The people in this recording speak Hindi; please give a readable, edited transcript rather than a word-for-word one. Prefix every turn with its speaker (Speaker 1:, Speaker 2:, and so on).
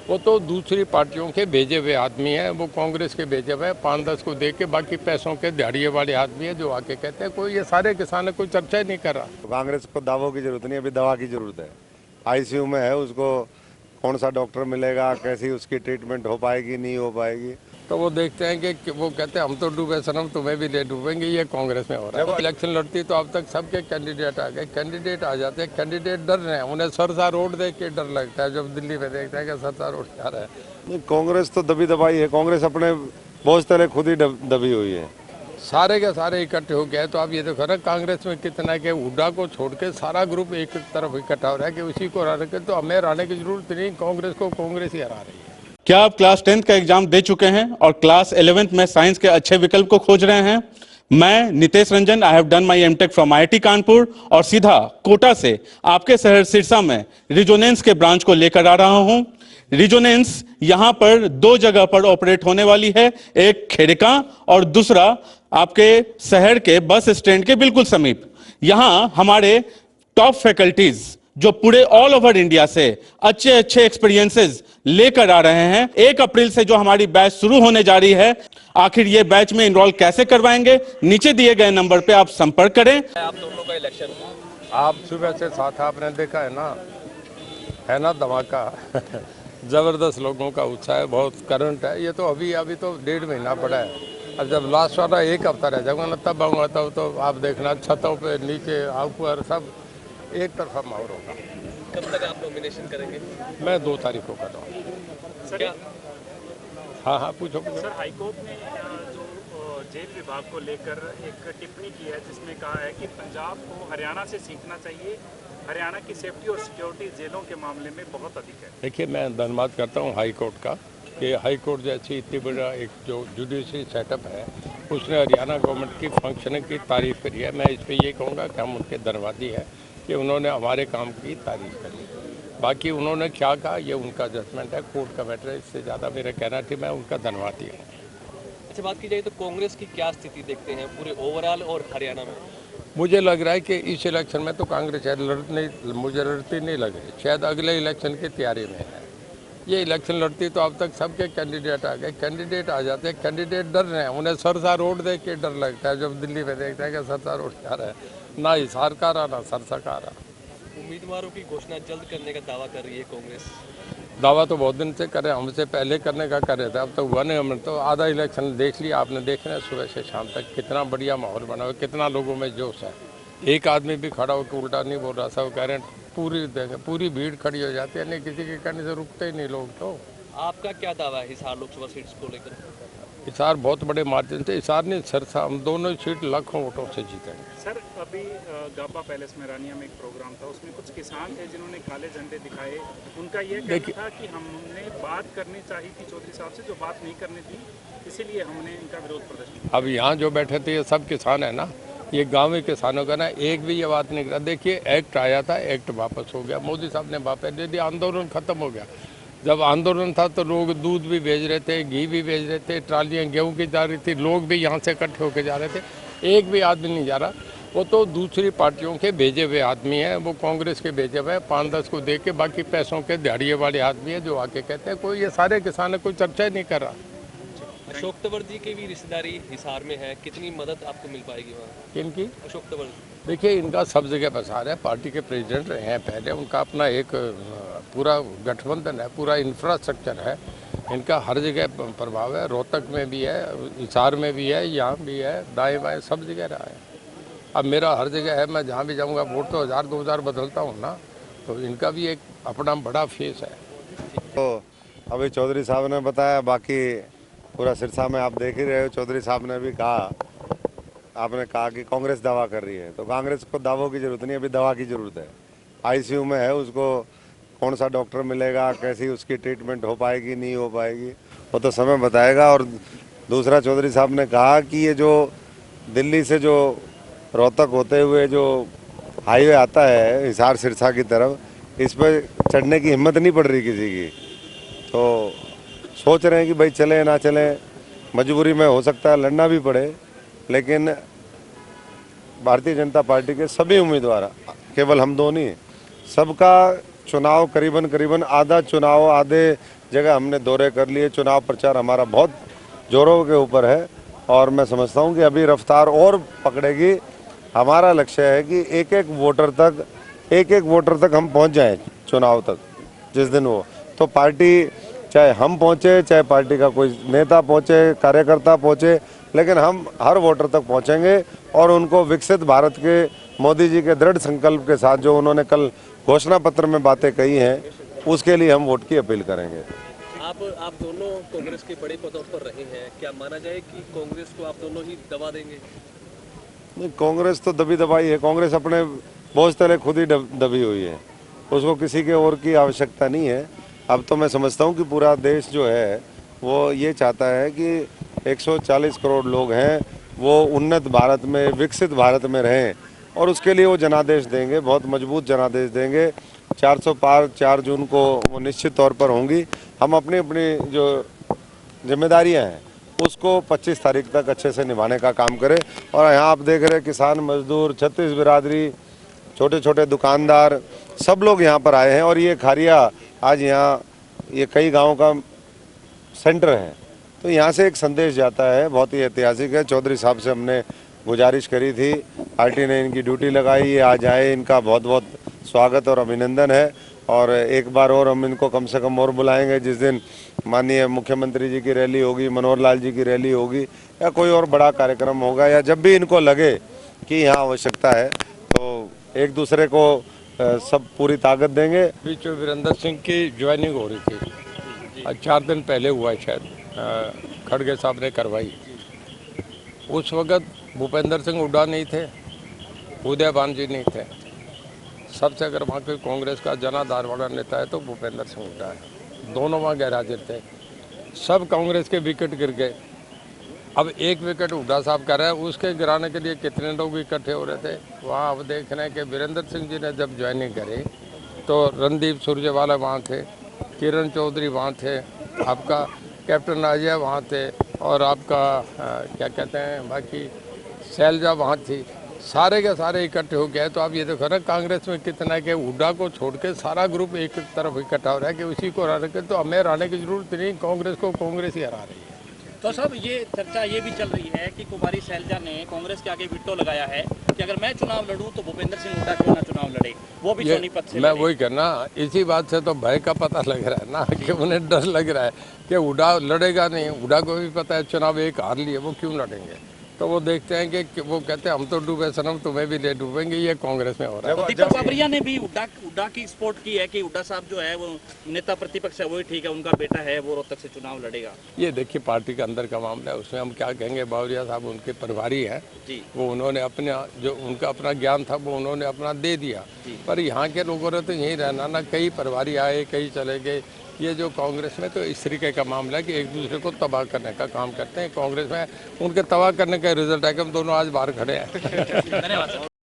Speaker 1: वो तो दूसरी पार्टियों के भेजे हुए आदमी हैं, वो कांग्रेस के भेजे हुए 5-10 को देख के, बाकी पैसों के दिहाड़िए वाले आदमी है जो आके कहते हैं। कोई ये सारे किसान कोई चर्चा ही नहीं कर रहा।
Speaker 2: तो कांग्रेस को दावों की जरूरत नहीं, अभी दवा की जरूरत है। आईसीयू में है, उसको कौन सा डॉक्टर मिलेगा, कैसी उसकी ट्रीटमेंट हो पाएगी नहीं हो पाएगी।
Speaker 1: तो वो देखते हैं कि वो कहते हैं हम तो डूबे सनम, तुम्हें भी ले डूबेंगे। ये कांग्रेस में हो रहा है। इलेक्शन लड़ती तो अब तक सबके कैंडिडेट आ गए, कैंडिडेट आ जाते हैं, कैंडिडेट डर रहे हैं। उन्हें सरसा रोड देख के डर लगता है जब दिल्ली में देखते हैं कि सरसा रोड जा रहा है।
Speaker 2: नहीं, कांग्रेस तो दबी दबाई है। कांग्रेस अपने बोझ तले खुद ही दबी हुई है।
Speaker 1: सारे के सारे इकट्ठे हो गए। तो आप ये देखो ना कांग्रेस में कितना के हुड्डा को छोड़ के सारा ग्रुप एक तरफ इकट्ठा हो रहा है कि उसी को हराने के। तो हमें हराने की जरूरत नहीं, कांग्रेस को कांग्रेस ही हरा रही है।
Speaker 3: क्या आप क्लास 10th का एग्जाम दे चुके हैं और क्लास 11th में साइंस के अच्छे विकल्प को खोज रहे हैं? मैं Nitesh Ranjan, I have done my MTech from IIT Kanpur और सीधा कोटा से आपके शहर सिरसा में रिजोनेंस के ब्रांच को लेकर आ रहा हूं। रिजोनेंस यहां पर 2 जगह पर ऑपरेट होने वाली है, एक खेड़का और दूसरा आपके शहर के बस स्टैंड के बिल्कुल समीप। यहां हमारे टॉप फैकल्टीज जो पूरे ऑल ओवर इंडिया से अच्छे अच्छे एक्सपीरियंसेस लेकर आ रहे हैं। 1 अप्रैल से जो हमारी बैच शुरू होने जा रही है, आखिर ये बैच में इनरोल कैसे करवाएंगे, नीचे दिए गए नंबर पे आप संपर्क करें।
Speaker 4: आप दोनों का इलेक्शन
Speaker 1: आप सुबह से साथ आपने देखा है ना धमाका। जबरदस्त लोगों का उत्साह है, बहुत करंट है। ये तो अभी तो 1.5 महीना पड़ा है। अब जब लास्ट वाला 1 हफ्ता रह जाऊंगा ना, तब आऊँगा, तब तो आप देखना छतों पे नीचे ऊपर सब एक तरफा माहौल होगा।
Speaker 4: कब तक आप नॉमिनेशन करेंगे?
Speaker 1: मैं 2 तारीख को कर रहा हूँ।
Speaker 4: क्या
Speaker 1: हाँ पूछो।
Speaker 5: सर, हाईकोर्ट ने जो जेल विभाग को लेकर एक टिप्पणी की है जिसमें कहा है कि पंजाब को हरियाणा से सीखना चाहिए। हरियाणा की सेफ्टी और सिक्योरिटी जेलों के मामले में बहुत अधिक है।
Speaker 1: देखिए, मैं धन्यवाद करता हूँ हाई कोर्ट का कि हाई कोर्ट जैसी इतनी बड़ा एक जो जुडिशरी सेटअप है, उसने हरियाणा गवर्नमेंट की फंक्शनिंग की तारीफ करी है। मैं इस पर ये कहूँगा कि हम उनके धन्यवादी हैं कि उन्होंने हमारे काम की तारीफ करी। बाकी उन्होंने क्या कहा ये उनका जजमेंट है, कोर्ट का मैटर है। इससे ज़्यादा मेरा कहना थी, मैं उनका धन्यवादी हूँ।
Speaker 4: अच्छा, बात की जाए तो कांग्रेस की क्या स्थिति देखते हैं पूरे ओवरऑल और हरियाणा में?
Speaker 1: मुझे लग रहा है कि इस इलेक्शन में तो कांग्रेस शायद मुझे लड़ती नहीं लग रही, शायद अगले इलेक्शन की तैयारी में है। ये इलेक्शन लड़ती तो अब तक सबके कैंडिडेट आ गए, कैंडिडेट आ जाते हैं, कैंडिडेट डर रहे हैं। उन्हें सरसा रोड देख के डर लगता है जब दिल्ली में देखते हैं कि सरसा रोड जा रहा है। ना हिसार का रहा ना सरसा का रहा।
Speaker 4: उम्मीदवारों की घोषणा जल्द करने का दावा कर रही है कांग्रेस।
Speaker 1: दावा तो बहुत दिन से करे, हमसे पहले करने का कर रहे थे, अब तो हुआ नहीं। हमने तो आधा इलेक्शन देख लिया, आपने देखना है सुबह से शाम तक कितना बढ़िया माहौल बना हुआ, कितना लोगों में जोश है। एक आदमी भी खड़ा होकर उल्टा नहीं बोल रहा, सब कह रहे हैं पूरी भीड़ खड़ी हो जाती है। नहीं, किसी के कहने से रुकते ही नहीं लोग। तो
Speaker 4: आपका क्या दावा है हिसार लोकसभा सीट्स को लेकर?
Speaker 1: हिसार बहुत बड़े मार्जिन से, हिसार नहीं सिरसा, हम दोनों सीट लाखों वोटों से जीतेंगे।
Speaker 5: सर, अभी गाबा पैलेस में रानिया में एक प्रोग्राम था, उसमें कुछ किसान थे जिन्होंने काले झंडे दिखाए। उनका ये कहना था कि हमने बात करनी चाहिए थी चौधरी साहब से, जो बात नहीं करनी थी, इसीलिए हमने इनका विरोध प्रदर्शन किया।
Speaker 1: अब यहाँ जो बैठे थे ये सब किसान है ना, ये गाँव में किसानों का ना, एक भी ये बात नहीं करा। देखिए, एक्ट आया था, एक्ट वापस हो गया, मोदी साहब ने वापस दे दिया, आंदोलन खत्म हो गया। जब आंदोलन था तो लोग दूध भी भेज रहे थे, घी भी भेज रहे थे, ट्रालियाँ गेहूँ की जा रही थी, लोग भी यहाँ से इकट्ठे होकर जा रहे थे। एक भी आदमी नहीं जा रहा। वो तो दूसरी पार्टियों के भेजे हुए आदमी हैं, वो कांग्रेस के भेजे हुए 5-10 को देख के, बाकी पैसों के दिहाड़िए वाले आदमी है जो आके कहते हैं। कोई ये सारे किसान कोई चर्चा ही नहीं कर रहा।
Speaker 4: अशोक तंवर जी की भी रिश्तेदारी हिसार में है, कितनी मदद आपको मिल पाएगी वहाँ?
Speaker 1: किनकी?
Speaker 4: अशोक तंवर।
Speaker 1: देखिए, इनका सब जगह बसार है, पार्टी के प्रेसिडेंट रहे हैं पहले, उनका अपना एक पूरा गठबंधन है, पूरा इंफ्रास्ट्रक्चर है, इनका हर जगह प्रभाव है। रोहतक में भी है, हिसार में भी है, यहाँ भी है, दाएं बाएं सब जगह रहा है। अब मेरा हर जगह है, मैं जहाँ भी जाऊँगा वोट तो 1000-2000 बदलता हूँ ना, तो इनका भी एक अपना बड़ा फेस है।
Speaker 2: तो अभी चौधरी साहब ने बताया, बाकी पूरा सिरसा में आप देख ही रहे हो। चौधरी साहब ने भी कहा, आपने कहा कि कांग्रेस दावा कर रही है, तो कांग्रेस को दावों की जरूरत नहीं, अभी दवा की जरूरत है। आईसीयू में है, उसको कौन सा डॉक्टर मिलेगा, कैसी उसकी ट्रीटमेंट हो पाएगी नहीं हो पाएगी, वो तो समय बताएगा। और दूसरा, चौधरी साहब ने कहा कि ये जो दिल्ली से जो रोहतक होते हुए जो हाईवे आता है हिसार सिरसा की तरफ, इस पर चढ़ने की हिम्मत नहीं पड़ रही किसी की। तो सोच रहे हैं कि भाई चले ना चले, मजबूरी में हो सकता है लड़ना भी पड़े, लेकिन भारतीय जनता पार्टी के सभी उम्मीदवार, केवल हम दो नहीं, सबका चुनाव करीबन आधा चुनाव, आधे जगह हमने दौरे कर लिए। चुनाव प्रचार हमारा बहुत जोरों के ऊपर है और मैं समझता हूँ कि अभी रफ्तार और पकड़ेगी। हमारा लक्ष्य है कि एक एक वोटर तक हम पहुँच जाएं चुनाव तक जिस दिन वो, तो पार्टी चाहे हम पहुँचे, चाहे पार्टी का कोई नेता पहुँचे, कार्यकर्ता पहुँचे, लेकिन हम हर वोटर तक पहुँचेंगे और उनको विकसित भारत के मोदी जी के दृढ़ संकल्प के साथ जो उन्होंने कल घोषणा पत्र में बातें कही हैं, उसके लिए हम वोट की अपील करेंगे।
Speaker 4: आप दोनों कांग्रेस के बड़े पदों पर रहे हैं, क्या माना जाए कि कांग्रेस को आप दोनों ही दबा देंगे?
Speaker 2: नहीं, कांग्रेस तो दबी दबाई है। कांग्रेस अपने बोझ तले खुद ही दबी हुई है, उसको किसी के और की आवश्यकता नहीं है। अब तो मैं समझता हूँ कि पूरा देश जो है वो ये चाहता है कि 140 करोड़ लोग हैं वो उन्नत भारत में, विकसित भारत में रहें और उसके लिए वो जनादेश देंगे, बहुत मजबूत जनादेश देंगे। 400 पार 4 जून को वो निश्चित तौर पर होंगी। हम अपनी अपनी जो जिम्मेदारियां हैं उसको 25 तारीख तक अच्छे से निभाने का काम करें। और यहाँ आप देख रहे हैं किसान, मजदूर, छत्तीस बिरादरी, छोटे छोटे दुकानदार, सब लोग यहाँ पर आए हैं और ये खारिया आज यहाँ ये कई गाँव का सेंटर है, तो यहाँ से एक संदेश जाता है, बहुत ही ऐतिहासिक है। चौधरी साहब से हमने गुजारिश करी थी, पार्टी ने इनकी ड्यूटी लगाई, ये आज आए, इनका बहुत बहुत स्वागत और अभिनंदन है। और एक बार और हम इनको कम से कम और बुलाएंगे जिस दिन माननीय मुख्यमंत्री जी की रैली होगी, मनोहर लाल जी की रैली होगी या कोई और बड़ा कार्यक्रम होगा, या जब भी इनको लगे कि यहाँ आवश्यकता है तो एक दूसरे को सब पूरी ताकत देंगे।
Speaker 1: बीच में वीरेंद्र सिंह की ज्वाइनिंग हो रही थी, 4 दिन पहले हुआ है शायद, खड़गे साहब ने करवाई। उस वक़्त भूपेंद्र सिंह हुड्डा नहीं थे, उदयभान जी नहीं थे। सबसे अगर वहाँ के कांग्रेस का जनाधार वाला नेता है तो भूपेंद्र सिंह हुड्डा है। दोनों वहाँ गैरहाजिर थे। सब कांग्रेस के विकेट गिर गए। अब एक विकेट हुड्डा साहब कर रहे हैं, उसके गिराने के लिए कितने लोग इकट्ठे हो रहे थे वहाँ। अब देख रहे हैं कि वीरेंद्र सिंह जी ने जब ज्वाइनिंग करी तो रणदीप सुरजेवाला वहाँ थे, किरण चौधरी वहाँ थे, आपका कैप्टन अजय वहाँ थे और आपका क्या कहते हैं बाकी शैलजा वहाँ थी। सारे के सारे इकट्ठे हो गए। तो आप ये देखो ना कांग्रेस में कितना है कि हुड्डा को छोड़ के सारा ग्रुप एक तरफ इकट्ठा हो रहा है कि उसी को हराने के, तो हमें हराने की जरूरत नहीं, कांग्रेस को कांग्रेस ही हरा रही है।
Speaker 6: तो साहब ये चर्चा ये भी चल रही है कि कुमारी शैलजा ने कांग्रेस के आगे वीटो लगाया है कि अगर मैं चुनाव लड़ूं तो भूपेंद्र सिंह हुड्डा क्यों ना चुनाव लड़े, वो भी सोनीपत से
Speaker 1: मैं वही कहना, इसी बात से तो भय का पता लग रहा है ना कि उन्हें डर लग रहा है कि हुड्डा लड़ेगा नहीं। हुड्डा को भी पता है चुनाव एक हार लिए, वो क्यों लड़ेंगे। तो वो देखते हैं कि वो कहते हैं हम तो डूबे सनम, तुम्हें भी ले डूबेंगे। ये कांग्रेस में हो रहा है।
Speaker 6: दीपक बाबरिया ने भी हुड्डा की सपोर्ट की है कि हुड्डा साहब जो है वो नेता प्रतिपक्ष है, वही ठीक है, उनका बेटा है, वो रोहतक से चुनाव लड़ेगा।
Speaker 1: ये देखिए पार्टी के अंदर का मामला है, उसमें हम क्या कहेंगे। बाबरिया साहब उनके प्रभारी हैं, वो उन्होंने अपने जो उनका अपना ज्ञान था वो उन्होंने अपना दे दिया। पर यहाँ के लोगों ने तो यहीं रहना ना, कई प्रभारी आए कई चले गए। ये जो कांग्रेस में तो इस तरीके का मामला है कि एक दूसरे को तबाह करने का काम करते हैं। कांग्रेस में उनके तबाह करने का रिजल्ट है कि हम दोनों आज बाहर खड़े हैं।
Speaker 6: धन्यवाद।